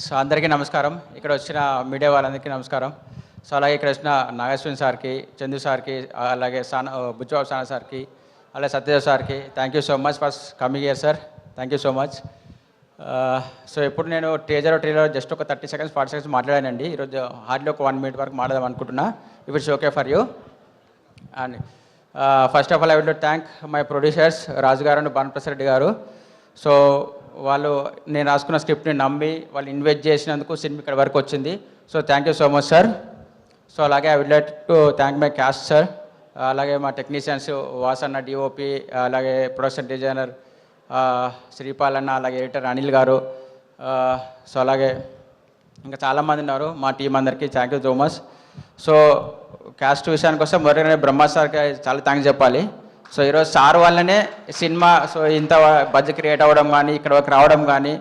So అందరికీ నమస్కారం. ఇక్కడ వచ్చిన మీడియా వాళ్ళందరికీ నమస్కారం. సో అలాగే ఇక్కడ వచ్చిన నాగేశ్వరి సార్కి, చందు సార్కి, అలాగే బుచ్చిబాబు సానా సార్కి, అలాగే సత్యదేవ్ సార్కి thank you so much for coming here sir. Thank you so much. So ఇప్పుడు నేను ట్రైలర్ జస్ట్ ఒక 30 seconds 40 seconds మాట్లాడానండి. ఈరోజు హార్డ్లీ ఒక 1 minute వరకు మాట్లాడదాం అనుకుంటున్నా. If it's okay for you. And first of all I would thank my producers Raju garu and Bhanuprasad Reddy గారు. So వాళ్ళు నేను రాసుకున్న స్క్రిప్ట్ని నమ్మి వాళ్ళు ఇన్వెస్ట్ చేసినందుకు సినిమా ఇక్కడ వరకు వచ్చింది. So thank you so much sir. So అలాగే I would like to thank my cast sir. అలాగే మా టెక్నీషియన్స్ వాసన్న డిఓపి, అలాగే ప్రొడక్షన్ డిజైనర్ శ్రీపాల్ అన్న, అలాగే ఎడిటర్ అనిల్ గారు. సో అలాగే ఇంకా చాలామంది ఉన్నారు మా టీం అందరికీ thank you so much. So caste విషయానికి వస్తే మొదటిగానే బ్రహ్మ సార్కి చాలా థ్యాంక్స్ చెప్పాలి. సో ఈరోజు సార్ వల్లనే సినిమా సో ఇంత బడ్జెట్ క్రియేట్ అవ్వడం కానీ ఇక్కడ వరకు రావడం కానీ.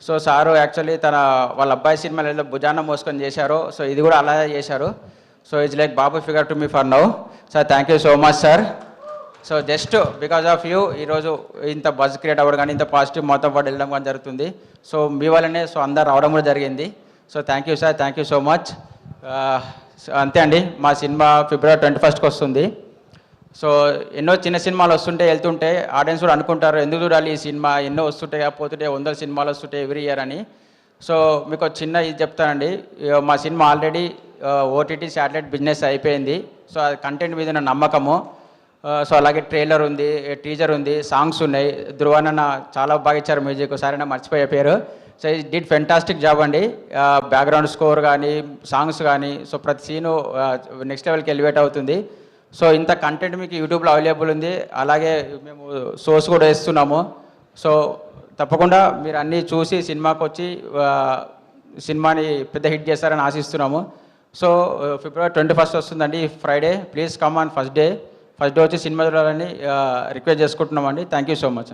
సో సారు యాక్చువల్లీ వాళ్ళ అబ్బాయి సినిమాలో భుజాన మోసుకొని చేశారు. సో ఇది కూడా అలాగే చేశారు. So it's like Babu figure to me for now. Sir thank you so much sir. So just because of you ఈరోజు ఇంత బజ్ క్రియేట్ అవ్వడం కానీ ఇంత పాజిటివ్ మొత్తం పాటు వెళ్ళడం కానీ జరుగుతుంది. సో మీ వల్లనే సో అందరు రావడం కూడా జరిగింది. So thank you sir, thank you so much. అంతే అండి, మా సినిమా February 21st వస్తుంది. సో ఎన్నో చిన్న సినిమాలు వస్తుంటే వెళ్తుంటే ఆడియన్స్ కూడా అనుకుంటారు ఎందుకు చూడాలి ఈ సినిమా, ఎన్నో వస్తుంటాయి పోతుంటే 100 సినిమాలు వస్తుంటాయి ఎవ్రీ ఇయర్ అని. సో మీకు చిన్న ఇది చెప్తానండి, మా cinema already OTT satellite business అయిపోయింది. సో అది కంటెంట్ మీద ఉన్న నమ్మకము. సో అలాగే ట్రైలర్ ఉంది, టీజర్ ఉంది, సాంగ్స్ ఉన్నాయి. ధ్రువన్న చాలా బాగా ఇచ్చారు మ్యూజిక్, సరైన మర్చిపోయే పేరు. సో ఈ డిడ్ ఫెంటాస్టిక్ జాబ్ అండి. బ్యాక్గ్రౌండ్ స్కోర్ కానీ సాంగ్స్ కానీ సో ప్రతి సీను నెక్స్ట్ లెవెల్కి ఎలివేట్ అవుతుంది. సో ఇంత కంటెంట్ మీకు యూట్యూబ్లో అవైలబుల్ ఉంది. అలాగే మేము సోర్స్ కూడా వేస్తున్నాము. సో తప్పకుండా మీరు అన్నీ చూసి సినిమాకి వచ్చి సినిమాని పెద్ద హిట్ చేస్తారని ఆశిస్తున్నాము. సో February 21st వస్తుందండి, Friday. Please come on first day వచ్చి సినిమా చూడాలని రిక్వెస్ట్ చేసుకుంటున్నామండి. Thank you so much.